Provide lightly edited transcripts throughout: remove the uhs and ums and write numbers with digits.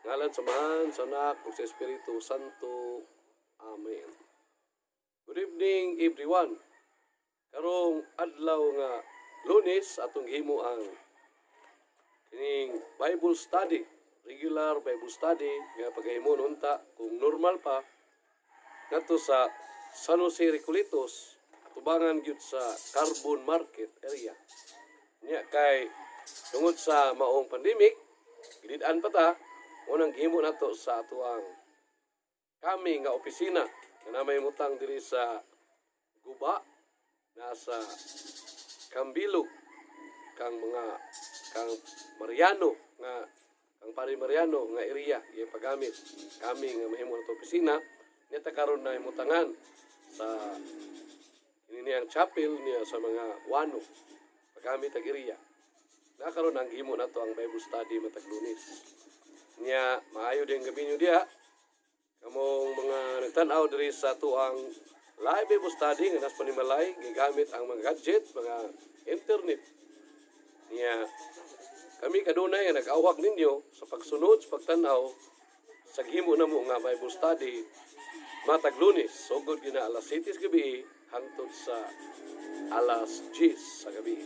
Ngalan sa Man, sa Anak, ug sa Espiritu Santo. Amen. Good evening everyone. Karong adlaw nga Lunes atong himo ang kining Bible study, regular Bible study nga paghimo unta kung normal pa ngadto sa San Jose Recoletos, tubangan gyud sa Carbon Market area. Nya kay tungod sa maong pandemic, gilid-an pa ta, unang gihimo nato sa atuang kami nga opisina nga namay mutang diri sa Guba, nasa Cambilog, kang Mariano nga kang Pari Mariano nga area iya pagamit kami nga mahimo nato opisina nita karon na imutangan sa iniyang chapel niya sa mga wano pagamit ag area. Nakaroon ang himo nato ang Bible study matag Lunes. Nya maayo din gabi niyo diha. Kamong mga nagtan-aw diri sa tuang live Bible study nga nas panimalay gigamit ang mga gadget, mga internet. Nya kami kadunay nga nag-awhag ninyo sa pagsunod sa pagtan-aw sa himo namo nga Bible study matag Lunes. Sugod gina alas 7 gabi hangtod sa alas 10 sa gabi.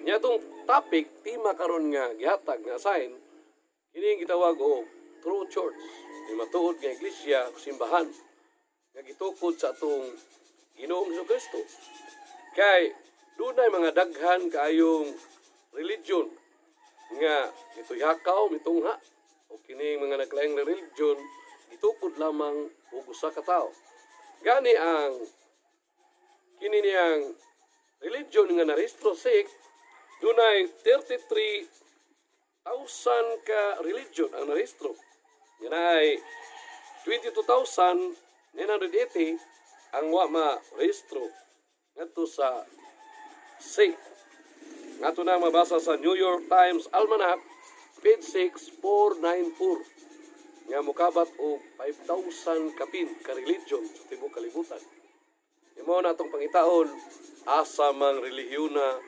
Nya tong topic tema karon nga gihatag nga sign kini gitawag og true church, di matuod nga iglesia, simbahan nga gitukod sa atong Ginoong Jesucristo. Kay dunay mga daghan kaayong religion nga mituyakaw, mitungha o kining mga naglaing na religion gitukod lamang og usa ka tawo. Gani ang kini niyang religion nga narehistro sect dunay 33,000 ka religion ang narehistro. Yan ay 22,980 ang wa ma-rehistro ngadto sa sect. Ngadto na mabasa sa New York Times Almanac, page 6494. Nga mukabat og 5,000 kapin ka religion sa tibuok kalibutan. Imo na atong pangitaon asa mang relihiyon na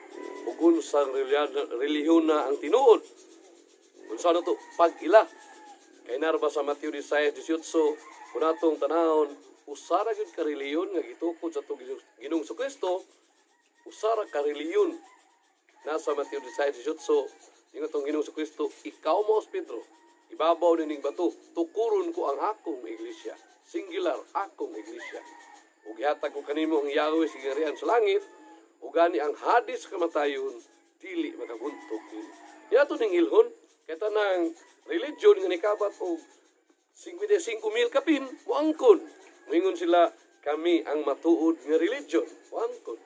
ug unsang relihiyon na ang tinuod. Unsa na to pag-ila kay narba sa Mateo 16:18 kun atong tanahon usara gyud ka relihiyon nga gitukod sa Ginoong Jesucristo, usara ka relihiyon nasa Mateo 16:18 ning atong Ginoong Jesucristo, ikaw mo Pedro, ibabaw ning bato, tukuron ko ang akong iglesia, singular akong iglesia. Ug gihatag ko kanimo ang Yahweh sigarian sa langit, ug gani ang hadis kamatayon dili makabuntog nimo. Yato ning ilhon kay tanang religion nga nikabat og 55,000 kapin moangkon. Moingon sila kami ang matuod nga religion. Moangkon.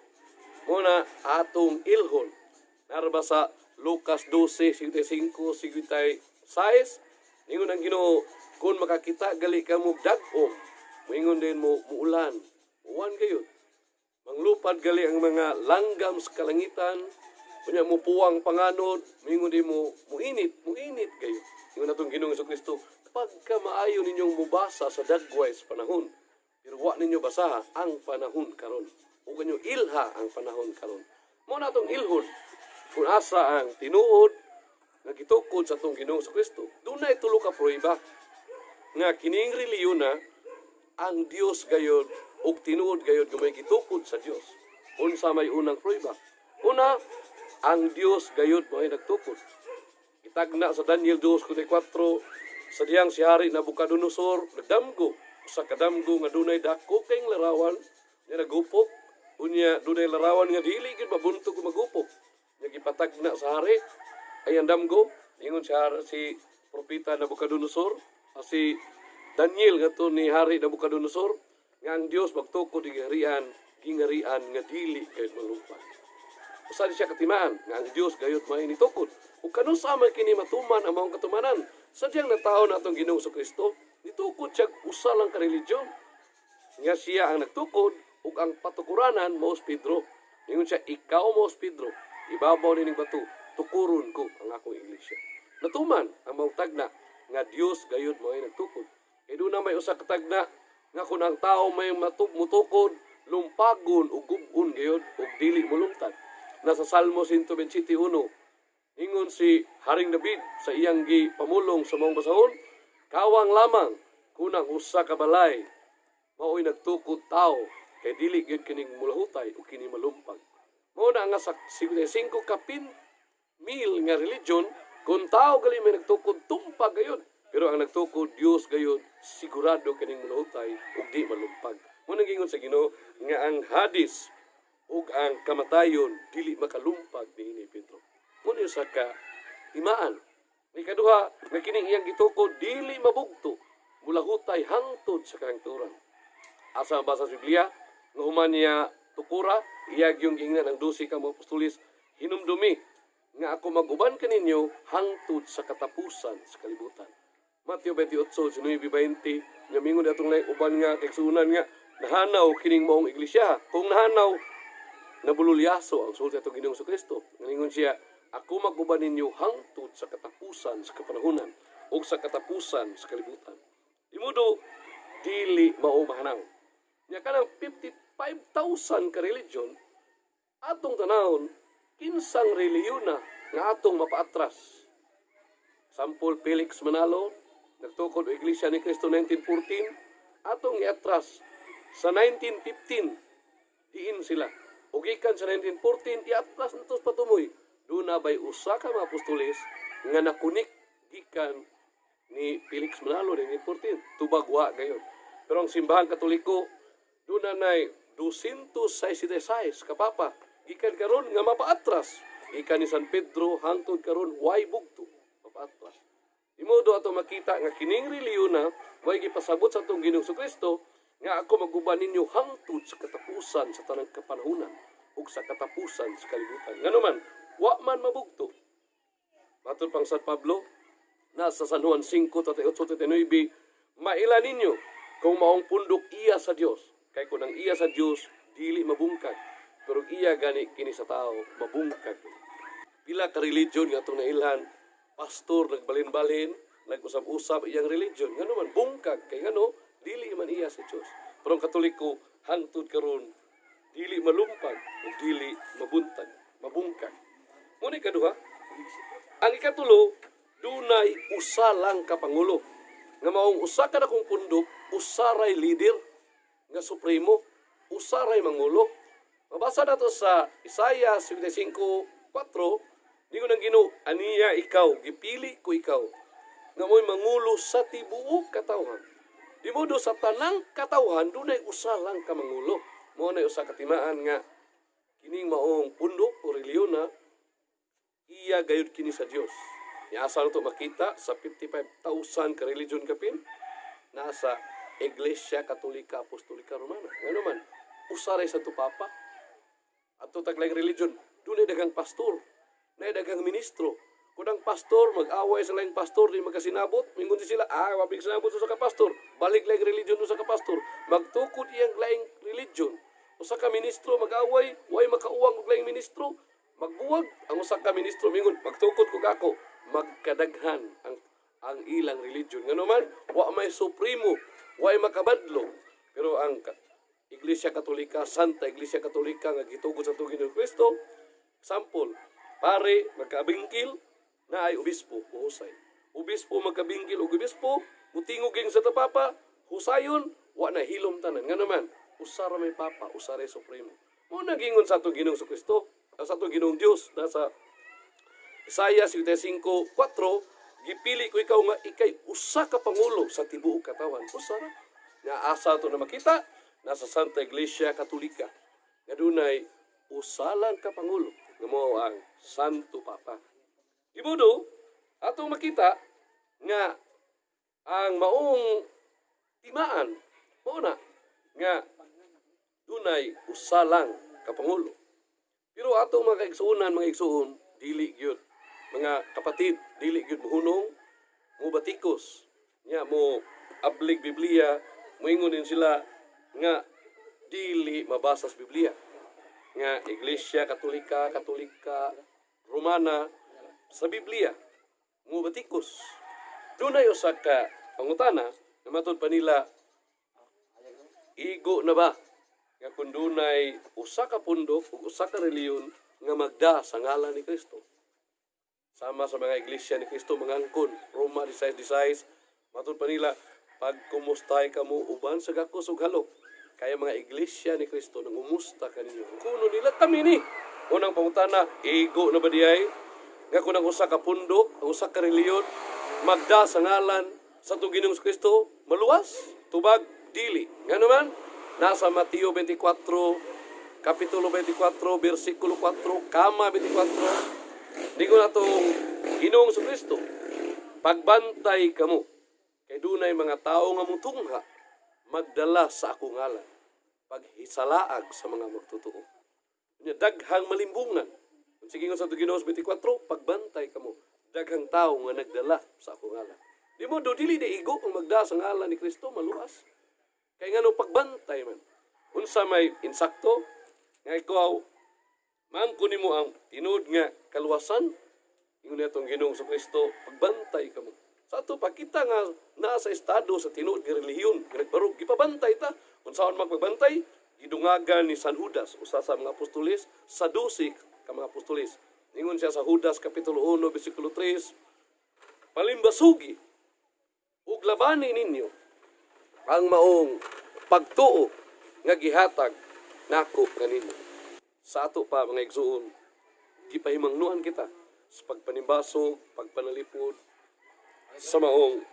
Muna atong ilhon narba sa Lucas 12:55-56 ningon ang Ginoo kun makakita gali ka mo dag-om moingon din mo muulan. Uwan kayo. Manglupad gali ang mga langgam sa kalangitan. Kunya mo puwang panganod, mingon di mo muinit kayo. Ingon natong Ginoong Jesucristo, pagka maayo ninyong mubasa sa dagway sa panahon, pero wa ninyo basaha ang panahon karon. O kanyo ilha ang panahon karon. Mo natong ilhon kung asa ang tinuod nga gitukod sa atong Ginoong Jesucristo. Dunay tulo ka prueba nga kining relihiyon na ang Dios gayud ug tinuod gayud nga may gitukod sa Dios. Unsa may unang prueba? Una, ang Dios gayud mo ay nagtukod. Itagna sa Daniel 2:4 sa diyang si Hari Nabucodonosor nagdamgo sa kadamgo nga dunay dako kayong larawan nga nagupok unya dunay larawan nga dili gid mabuntog magupok nga gipatagna sa hari ay ang damgo ingon si propeta Nabucodonosor si Daniel ngadto ni Hari Nabucodonosor nga ang Dios magtukod gingarian nga dili kay malumpat. Usa siya katimaan nga ang Dios gayud may nitukod. Ug kanus sama kini matuman ang maong katumanan. Sadyang nataon atong Ginoong Jesucristo, nitukod siya usa lang ka religion. Nga siya ang nagtukod ug ang patukuranan mao si Pedro. Ingon siya, ikaw mo si Pedro, ibabaw ning bato, tukuron ko ang akong iglesia. Natuman ang maong tagna nga Dios gayud mo ay nagtukod. Kay doon na may usa ka tagna nga kung ang tao may mutukod, lumpagon o gubun gayud ug dili mulumtad. Nasa Salmo 121, ingon Moingon si Haring David sa iyang pamulong sa maong basahon, kawang lamang kunang usa ka balay mao'y nagtukod tao kay dili gyud kining mulahutay o kini malumpag. Mao na nga sa 55 kapin mil nga religion kung tao gali may nagtukod tumpag gayon. Pero ang nagtukod Dios gayon sigurado kining mulahutay ug di malumpag. Mo gingon sa Ginoo nga ang Hades ug ang kamatayon dili makalumpag niini Pedro. Mo sa ka timaan. Ikaduha nga kining iyang gitukod dili mabugto mulahutay hangtod sa kahangturan. Asa basa sa Biblia nga human niya tukura iyag yung gingnan ang 12 ka mga apostolis hinumdumi nga ako maguban kaninyo hangtod sa katapusan sa kalibutan. Mateo 28:19-20 nga mingon atong lay uban nga kaigsuonan nga nahanaw kining maong iglesia. Kung nahanaw nabululyaso ang sulti atong Ginoong Kristo. Ngalingon siya, ako maguban ninyo hangtod sa katapusan sa kapanahunan o sa katapusan sa kalibutan. Imudo dili mao mahanaw. Nya kanang 55,000 ka religion atong tanawon kinsang reliyon na nga atong mapaatras. Sampol Felix Manalo nagtukod og Iglesia ni Cristo 1914 atong iatras sa 1915 diin sila. Ug gikan sa 1914 iatras natos patumoy. Doon na bay usa ka mga apostoles nga nakunik gikan ni Felix Manalo 1914 tubagwa gayon. Pero ang simbahan Katoliko doon na nay 266 kapapa gikan karon nga mapaatras gikan ni San Pedro hangtod karon way bugto mapaatras. Imodo ato makita nga kining reliyon na way gipasabot sa atong Ginoong Kristo nga ako maguban ninyo hangtod sa katapusan sa tanang kapanahunan ug sa katapusan sa kalibutan. Ngano man wa man mabugto. Matod pang San Pablo nasa San Juan 5:38-39 maila ninyo kung maong pundok iya sa Dios kay kung ang iya sa Dios dili mabungkag pero iya gani kini sa tao mabungkag. Pila ka religion nga atong nailhan, pastor nagbalin-balin, nag-usap-usap iyang religion, ngano man bungkag kay ngano dili man iya sa Dios. Pero ang Katoliko hangtod karon dili malumpag ug dili mabuntag, mabungkag. Muna ikaduha, ang ikatulo dunay usa lang ka pangulo nga maong usa ka dakong pundok, usaray leader nga supremo, usaray mangulo. Mabasa nato sa Isaiah 55:4, Ningon ang Ginoo, aniya ikaw, gipili ko ikaw, nga mo'y mangulo sa tibuok katawhan. Di mo do sa tanang katawhan, dunay usa lang ka mangulo. Mo na usa katimaan nga, kining maong pundok o reliyon na, iya gayud kini sa Dios. Asa na ito makita sa 55,000 ka religion kapin, nasa Iglesia Katolika Apostolika Romana. Nga naman, usaray sa Papa. At ito taglang religion, dunay dagang pastor, na dagang ministro. Kung ang pastor, mag-away sa laing pastor, di magkasinabot, mingon sila, mabig sinabot sa kapastor, balik laing religion sa kapastor, magtukod iyang laing religion. Usa ka ministro, mag-away, way makauwang og laing ministro, magbuwag, ang usa ka ministro, mingon, magtukod ko ako, magkadaghan ang ilang religion. Nga naman, wa may supremo, way makabadlo. Pero ang Iglesia Katolika, Santa Iglesia Katolika, nga gitugod sa tugin ng Kristo, sample, pare, magkabingkil, na ay obispo, husay. Obispo magkabingkil o obispo, mutinguging sa tapapa, husayon, wa na hilom tanan. Nga naman, usara may papa, usara supremo. Mo nagingon sa itong Ginoong Kristo, sa itong Ginoong Diyos, nasa Isaiah 55:4, gipili ko ikaw nga ikay usa ka pangulo sa tibuok katawan. Usara. Nga asa ito na makita, nasa Santa Iglesia Katolika. Nga dunay usalang ka pangulo, nga mo ang Santo Papa. Ibudo, atong makita nga ang maong timaan, muna nga dunay usalang kapangulo. Pero atong mga kaigsuunan, mga igsuon, dili gyud. Mga kapatid, dili gyud mohunong, mo batikos, nya mo ablig Biblia, moingon din sila nga dili mabasa sa Biblia. Nga Iglesia Katolika, Katolika Romana sa Biblia, mo batikos. Dunay usa ka pangutana, na matud pa nila, igo na ba nga kung dunay usa ka pundok o usa ka reliyon nga magda sa ngalan ni Kristo? Sama sa mga iglesia ni Kristo mangangkon, Roma 16:16, matod pa nila, pag kumustay kamo uban sa gakos ug halok, kaya mga iglesia ni Kristo nang umusta kaninyo. Kuno nila kami ni. Unang pangutana, igo na ba diyay? Nga kung ang usa ka pundok, ang usa ka reliyon, magda sa ngalan sa Ginoong Kristo, maluwas, tubag, dili. Nga naman, nasa Mateo 24, Kapitulo 24, versikulo 4, kama 24, di ko na itong Ginoong Kristo, pagbantay kamo, kay dunay mga tao nga mutungha, magdala sa akong ngalan, paghisalaag sa mga magtotoo. Daghang malimbungan. Sige nga sa Ginoong 24, pagbantay kamo, daghang tao nga nagdala sa akong ngalan. Di mo, dili di igo ang magda sa ngalan ni Kristo, maluas. Kaya nga no, pagbantay man. Unsa may insakto, nga ikaw, maangkon mo ang tinud nga kaluwasan, ingon na itong Ginoong Kristo, pagbantay ka mo. Sa ito, pakita nga nasa estado sa tinud nga relihiyon, nga nagbarog, ipabantay ta. Kung saan magpagbantay, idungagan ni San Judas, usa sa mga apostolis, sa 12 ka mga apostolis. Ingon siya sa Judas, Kapitulo 1, versikulo 3, palimbasugi, ug labanin ninyo ang maong pagtuo nga gihatag nako kaninyo. Sa ato pa mga igsoon, gipahimangnuan kita sa pagpanimbasog, pagpanalipod, sa maong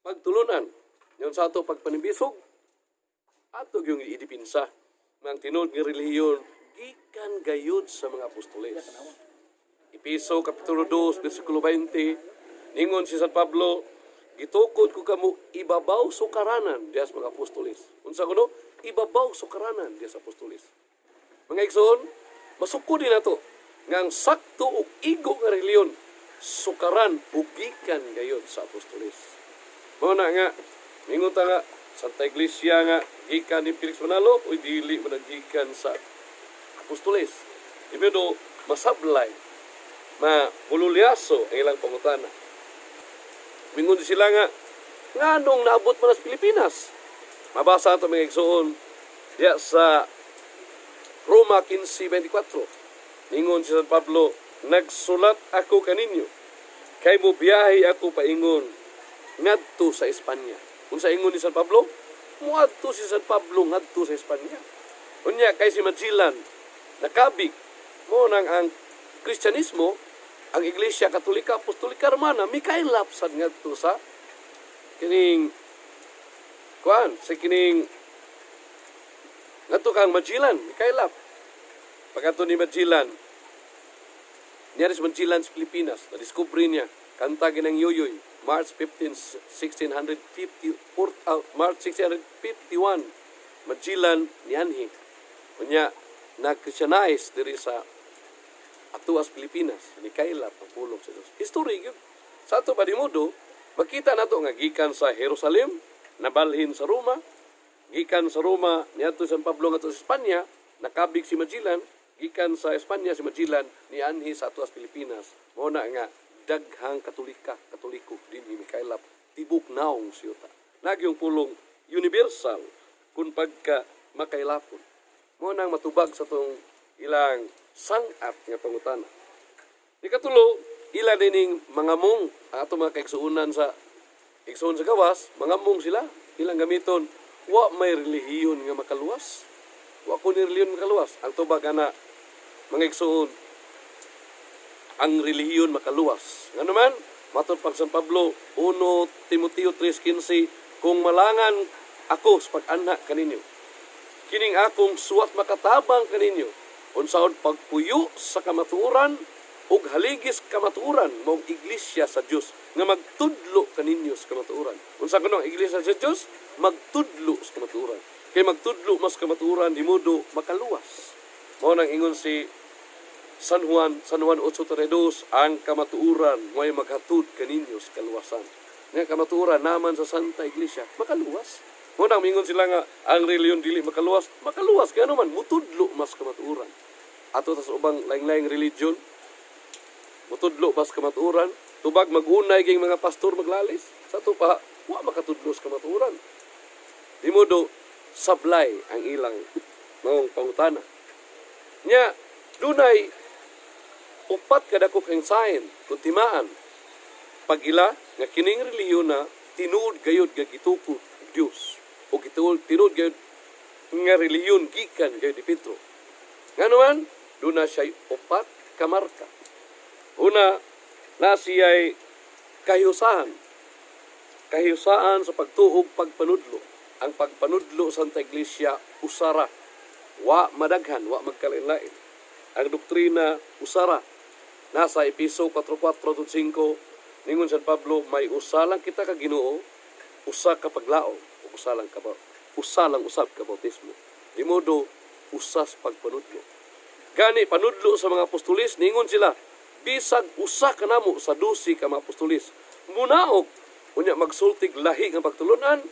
pagtulunan. Yon sa ato pagpanibisog, ato yung idipinsa ng tinod nga relihiyon, gikan gayud sa mga apostoles. Episo, Kapitulo 2, versikulo 20, ningon si San Pablo, gitukod ko kamo ibabaw sukaranan dias mga apostoles. Unsa kuno? Ibabaw sukaranan dias apostoles. Mga igsoon, masuko din nato ngang sakto ug igo nga reliyon sukaran ugikan gayon sa apostoles. Mao na nga mingon ta nga Santa Iglesia nga gikan ni Felix Manalo o dili man gikan sa apostoles. Ibino masablay, mapululyaso ang ilang pangutana. Mingon sila nga nganong naabot man sa Pilipinas. Mabasa ato mga igsoon diya sa Roma 15:24. Ningon si San Pablo, nagsulat ako kaninyo, kay mo biyahe ako paingon, ngadto sa Espanya. Kung sa ingon ni San Pablo, muadto si San Pablo ngadto sa Espanya. Unya, kay si Magellan, nakabig, mo nang ang Kristyanismo, ang Iglesia Katolika, Apostolika Romana, mikailap sa ngadto sa kining, sa kining, ngadto kang Magellan, mikailap. Pagkato ni Magellan, niya si Magellan sa Pilipinas, na-discovery niya, kanta ginang Yoyoy, March 15, 1650, March 1651, Magellan niyanhi. Kanya, na-Christianize diri sa atuas Pilipinas, ni kailap ang pulong sa Diyos. History yun. Sa ato pa di modo, makita nato nga gikan sa Jerusalem, nabalhin sa Roma, gikan sa Roma, niadto San Pablo nga sa Espanya, nakabig si Magellan, gikan sa Espanya si Magellan, nianhi sa atuas Pilipinas. Mao na nga daghang katoliko din ni kailap tibok naong siyota. Nagyong pulong universal kung pagka makailapon. Mao nang matubag sa tong ilang sangat nga pangutana. Ikatulo, ila dining mga mong ato mga kaigsuunan sa igsuon sa gawas, mga mong sila ilang gamiton wa may relihiyon nga makaluwas. Wa ko ni relihiyon makaluwas. Ang tubag ana mga igsuon ang relihiyon makaluwas. Nga naman, matod pang San Pablo 1 Timoteo 3:15, kung malangan ako sa pag-anak kaninyo, kining akong suwat makatabang kaninyo, unsaon pagpuyo sa kamatuoran ug haligis kamatuoran mao iglesia sa Dios nga magtudlo kaninyo sa kamatuoran. Unsa kuno ang iglesia sa Dios? Magtudlo sa kamatuoran. Kay magtudlo mas kamatuoran di modo makaluwas. Mao nang ingon si San Juan 8:32, ang kamatuoran may maghatod kaninyo sa kaluwasan. Nga kamatuoran naman sa Santa Iglesia makaluwas. Mao nang mingon sila nga ang reliyon dili makaluwas, makaluwas kay ano man mutudlo mas kamatuoran. Ato sa ubang laing-laing religion, mutudlo mas kamatuoran, tubag magunay kay mga pastor maglalis. Sa to pa wa makatudlo sa kamatuoran. Di modo sablay ang ilang maong pangutana. Nya dunay upat kadako kang sign kutimaan pag-ila nga kining reliyon na tinuod gayud nga gitukod Dios o tinuod gayud nga reliyon gikan gayud ni Pedro. Nganuman doon na siya'y upat ka marka. Una, na siya'y kahiusahan sa pagtuog pagpanudlo. Ang pagpanudlo sa Santa Iglesia usara, wa madaghan, wa magkalain-lain. Ang doktrina usara, nasa Episo 4:4-5, ningon San Pablo, may usalang kita ka Ginoo, usa ka paglaom, usalang usab ka bautismo. Di modo usas pagpanudlo. Gani panudlo sa mga apostolis, ningon sila, bisag usa ka namo sa 12 ka mga apostolis, munaog unya magsultig lahi nga pagtulunan,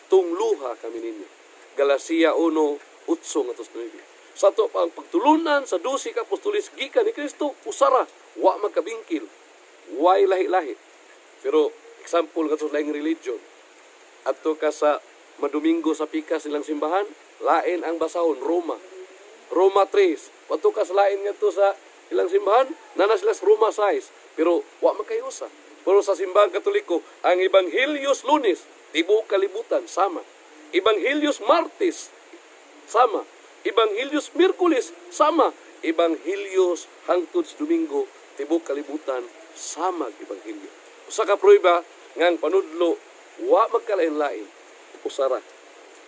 tungluha kami ninyo. Galacia 1:8-9. Sa to pa ang pagtulunan sa 12 ka apostolis gikan ni Kristo usara, wa magkabingkil, way lahi-lahi. Pero example nga sa laing religion, adto ka sa madomingo sa pikas silang simbahan, lain ang basahon Roma 3. Adto ka sa lain nga to sa ilang simbahan, nana sila sa Roma 6, pero wa magkayusa. Pero sa simbahan Katoliko, ang Evanghelios Lunes, tibuok kalibutan, sama. Evanghelios Martes, sama. Evanghelios Miyerkules, sama. Evanghelios hangtod sa Domingo, tibuok kalibutan, sama Ebanghelyo. Usa ka prueba nga ang panudlo, wa magkalain-lain, usara.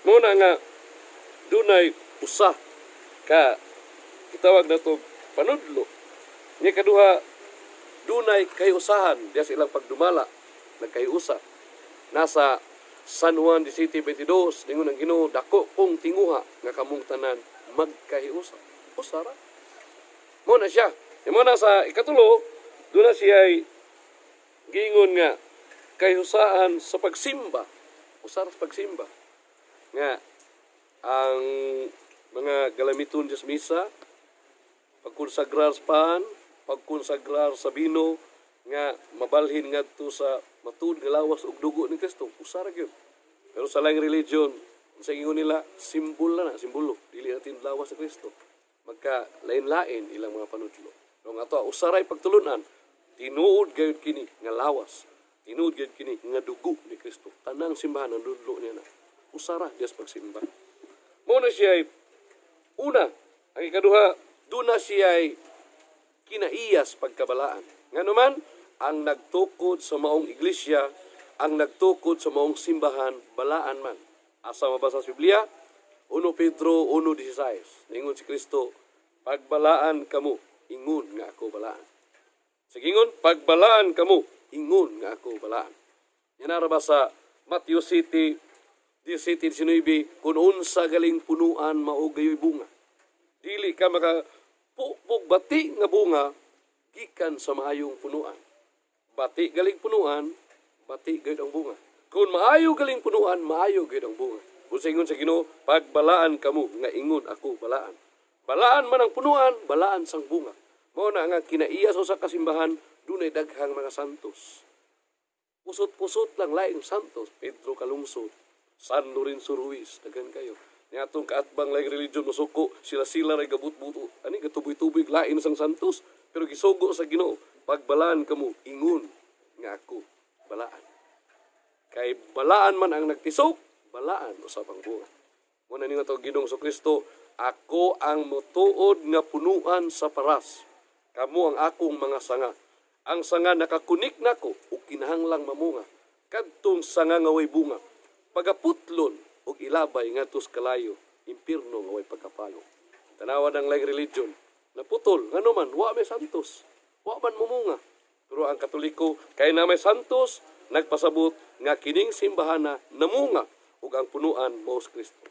Muna nga, dunay usa ka, kitawag na to panudlo. Nga kaduha, dunay kayusahan diya sa ilang pagdumala, nagkayusa. Nasa San Juan 17:22, ningon ang Ginoo, dako kong tinguha nga kamong tanan magkahiusa. Usara. Muna siya. Muna sa ikatulo, doon na siya ay gingon nga kayusaan sa pagsimba. Usara sa pagsimba. Nga ang mga galamiton sa misa, pagkonsagrar sa paan, pagkonsagrar sa bino, nga mabalhin nga to sa matud nga lawas og dugo ni Kristo, usara gyud. Pero sa laing religion, sa ingon nila, simbolo dili natin lawas sa Kristo. Magka lain-lain ilang mga panudlo. No nga to, usaray pagtulunan, tinuod gayud kini nga lawas, tinuod gayud kini nga dugo ni Kristo. Tanang simbahan ang dudlo niya na. Usara dias pagsimba. Mo na siya ay una, ang ikaduha, doon na siya ay kinaiyas pagkabalaan. Nga naman, ang nagtukod sa maong iglesia, ang nagtukod sa maong simbahan, balaan man. Asa mabasa sa Biblia, 1 Pedro 1:16. Ningon si Kristo, pagbalaan kamo, ingon nga ako balaan. Sigingon, pagbalaan kamo, ingon nga ako balaan. Yan ara ba sa Matthew 17:19, kung unsa galing punuan mao gayoy bunga. Dili ka makapupog bati nga bunga gikan sa maayong punuan. Bati galing punuan, bati gayud ang bunga. Kung maayo galing punuan, maayo gayud ang bunga. Kung sa ingon sa Ginoo, pagbalaan kamo nga ingon ako balaan. Balaan man ang punuan, balaan sang bunga. Mao na nga kinaiya sa kasimbahan, dunay daghang mga santos. Pusot-pusot lang laing santos, Pedro Calungsod, San Lorenzo Ruiz, daghan kayo. Nga atong kaatbang laing religion musuko, sila ray gabut-buto. Ani gatuboy-tuboy lain sang santos, pero gisugo sa Ginoo, pagbalaan kamo ingon nga ako balaan. Kay balaan man ang nagtisok, balaan usab ang bunga. Muna ninyo to Ginoong Kristo, ako ang motuod nga punuan sa paras. Kamo ang akong mga sanga. Ang sanga nakakunik nako ug kinahanglang mamunga. Kadtong sanga nga way bunga. Pagaputlon ug ilabay ngadto sa kalayo, impierno nga way pagkapalo. Tanawan ang laing religion, naputol ngano man wa may santos. Wa man mamunga. Pero ang Katoliko kay na may santos, nagpasabot nga kining simbahana namunga ug ang punuan mao si Kristo.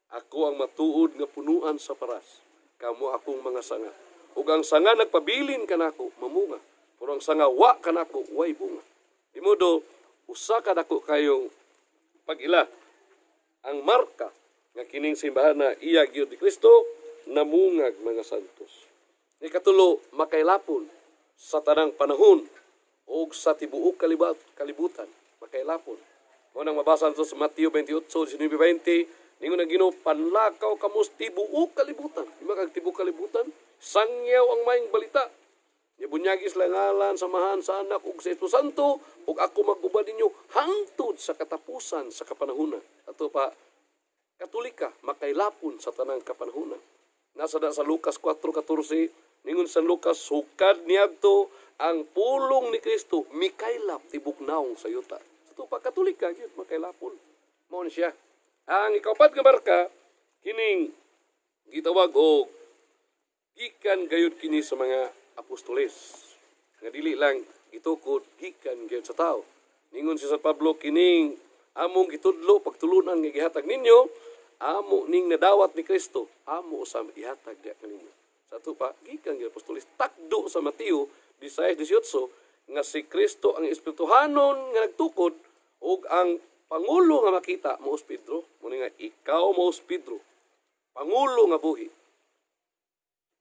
Ako ang matuod nga punuan sa paras. Kamo akong mga sanga. Ug ang sanga nagpabilin kanako mamunga. Pero ang sanga wa kanako way bunga. Di modo usa ka dako kayong pag-ila ang marka nga kining simbahana iya gyud ni Kristo namungag mga santos. Ni katulo makailapon sa tanang panahon o sa tibuok kalibutan, makailapon. Mao nang mabasa nito sa Mateo 28:19-20, ningon ang Ginoo, panlakaw kamo sa tibuok kalibutan. Di ba kag tibuok kalibutan? Sangyaw ang maayong balita. Nibunyagis lang ngalan, samahan sa anak, ug sa Espiritu Santo, ug ako magubad ninyo hangtod sa katapusan sa kapanahunan. Ato pa, Katolika, makailapon sa tanang kapanahunan. Nasa sa Lucas 4:14, ningon sa Lucas, sukad niadto ang pulong ni Kristo, mikailap tibok naong sa yuta. Ato pa, Katolika, yun, makailapon. Mao ni siya. Ang ikapat nga marka, kining gitawag og gikan gayud kini sa mga apostoles. Nga dili lang gitukod gikan gayud sa tao. Ningon si San Pablo, kining among gitudlo pagtulunan nga gihatag ninyo, amo ning nadawat ni Kristo, amo sa ihatag diha kaninyo. Sa ato pa, gikan gayud apostoles. Takdo sa Mateo 16:18 nga si Kristo ang espirituhanon nga nagtukod ug ang pangulo nga makita mo si Pedro, mo nga ikaw mo si Pedro, pangulo nga buhi.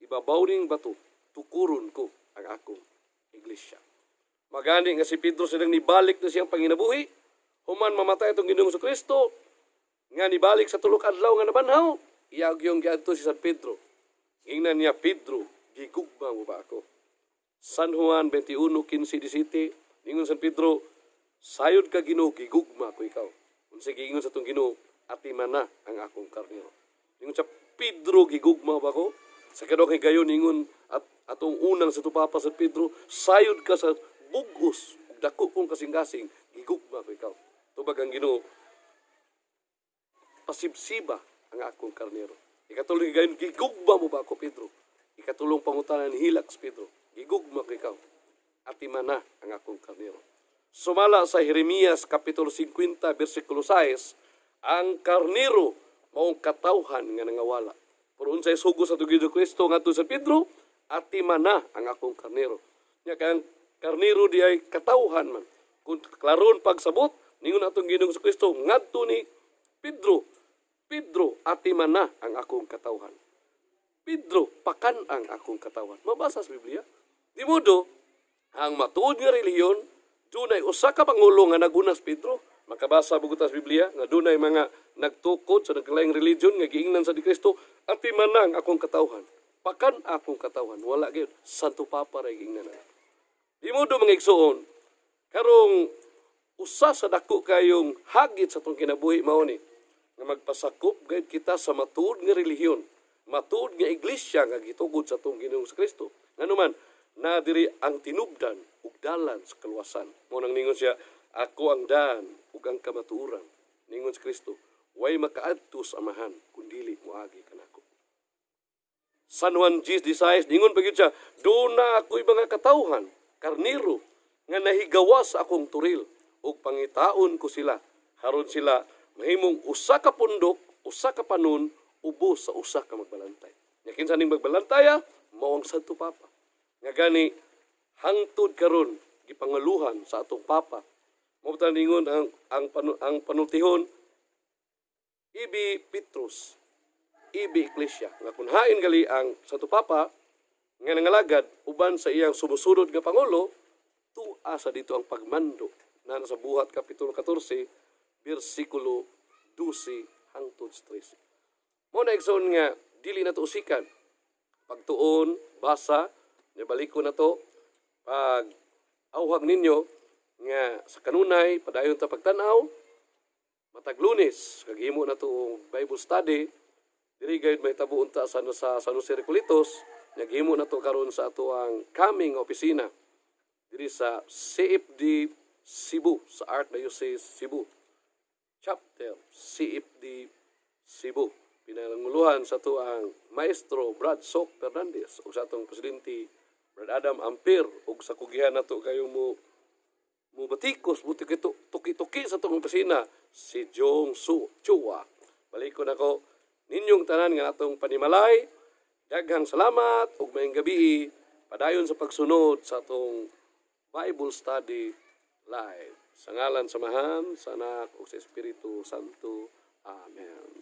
Ibabaw ning bato, tukuron ko ang akong iglesia. Magani nga si Pedro silang nibalik na siyang panginabuhi, human mamatay itong Ginoong Kristo, nga nibalik sa tulok adlaw nga nabanhaw, iyagyong giadto si San Pedro. Ingnan niya, Pedro, gigugma mo ba ako? San Juan 21:15-17, ningon San Pedro, sayod ka Ginoo, gigugma ko ikaw. Unsa giingon sa tong Ginoo, atiman na ang akong karnero. Ningon sa Pedro, gigugma ba ko? Sa kadok kay gayon ningon at atong unang sa tupapa sa Pedro, sayod ka sa bugos, dako kong kasing-kasing, gigugma ko ikaw. Tubag ang Ginoo, pasibsiba ang akong karnero. Ikatulong gayon, gigugma mo ba ako, Pedro? Ikatulong pangutanan hilak sa Pedro, gigugma ko ikaw. Atiman na ang akong karnero. Sumala sa Jeremias kapitulo 50 versikulo 6, ang karnero maong katawhan nga nangawala. Pero unsay sugo sa Ginoong Kristo ngadto sa Pedro, atiman na ang akong karnero. Nya kang karnero di ay katawhan man. Kung klaron pagsabot ningon atong Ginoong Kristo ngadto ni Pedro, Pedro, atiman na ang akong katawhan. Pedro, pakan ang akong katawhan. Mabasa sa Biblia. Di modo, ang matuod nga relihiyon, dunay usa ka pangulo nga nagunas Pedro. Makabasa bugutas Biblia nga dunay mga nagtukod sa naglaing religion nga giingnan sa di Kristo, atiman na ang akong katawhan. Pakan akong katawhan. Wala gyud Santo Papa ra giingnan. Di modo mga igsoon, karong usa sa dako kayong hagit sa tong kinabuhi mao ni nga magpasakop gayud kita sa matuod nga relihiyon, matuod nga iglesia nga gitugod sa tong Ginoong Kristo. Nganuman, na diri ang tinubdan ug dalan sa kaluwasan. Mo nang ningon siya, ako ang daan ug ang kamatuoran. Ningon si Kristo, way makaadto sa amahan kun dili moagi kanako. San Juan 10:16 ningon pagid siya, do na ako'y mga katawhan, karnero nga nahigawa sa akong turil ug pangitaon ko sila haron sila mahimong usa ka pundok, usa ka panon, ubos sa usa ka magbalantay. Nya kinsa ning magbalantaya mao ang Santo Papa. Nga gani hangtod karon gipangaluhan sa atong Papa. Mao ta ningon ang panultihon Ibi Petrus, Ibi Iglesia. Nga kun hain gali ang Santo Papa nga nangalagad uban sa iyang sumusunod nga pangulo, tuwa sa dito ang pagmando na nasa Buhat kapitulo 14 bersikulo 12 hangtod 13. Mao na igsoon nga dili na to usikan. Pagtuon, basa, nabalik ko na to, pag awhag ninyo, nga sa kanunay, padayon ta pagtanaw, matag Lunes, kagihimo na to Bible study, diri gayud may tabuon ta sa San Jose Recoletos, nagihimo na to karon sa ato ang coming opisina, diri sa CFD Cebu, sa Archdiocese Cebu, chapter CFD Cebu. Pinalanguluhan sa to ang Maestro Brad Sok Fernandez o sa atong presidente Brad Adam Ampir ug sa kugihan nato kayo mo batikos buti kito tuki-tuki sa tong opisina si Jong Su Chua. Balikon ako ninyong tanan nga atong panimalay. Daghang salamat ug maayong gabi padayon sa pagsunod sa atong Bible study live. Sa ngalan sa Amahan, sa Anak ug sa Espiritu Santo. Amen.